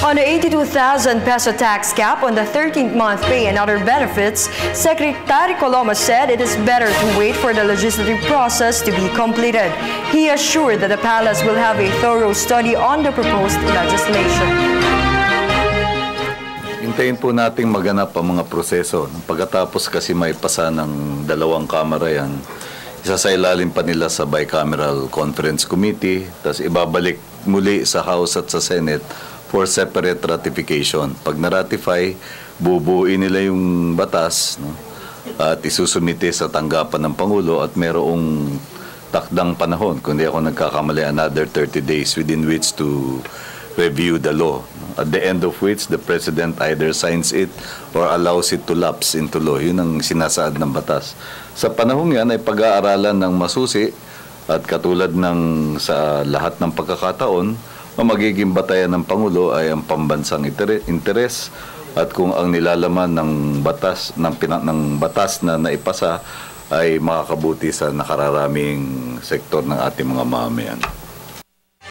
On the 82,000 peso tax cap on the 13th month pay and other benefits, Secretary Coloma said it is better to wait for the legislative process to be completed. He assured that the palace will have a thorough study on the proposed legislation. Hintayin po nating maganap ang mga proseso. Pagkatapos kasi may pasa ng dalawang kamara yan, isasailalim pa nila sa Bicameral Conference Committee, tapos ibabalik muli sa House at sa Senate for separate ratification. Pag na-ratify, bubuuin nila yung batas, no? At isusumite sa tanggapan ng Pangulo at merong takdang panahon, kung di ako nagkakamali, another 30 days within which to review the law. At the end of which, the President either signs it or allows it to lapse into law. Yun ang sinasaad ng batas. Sa panahon yan ay pag-aaralan ng masusi at katulad ng sa lahat ng pagkakataon, ang magiging batayan ng Pangulo ay ang pambansang interes at kung ang nilalaman ng batas na naipasa ay makakabuti sa nakararaming sektor ng ating mga mamamayan.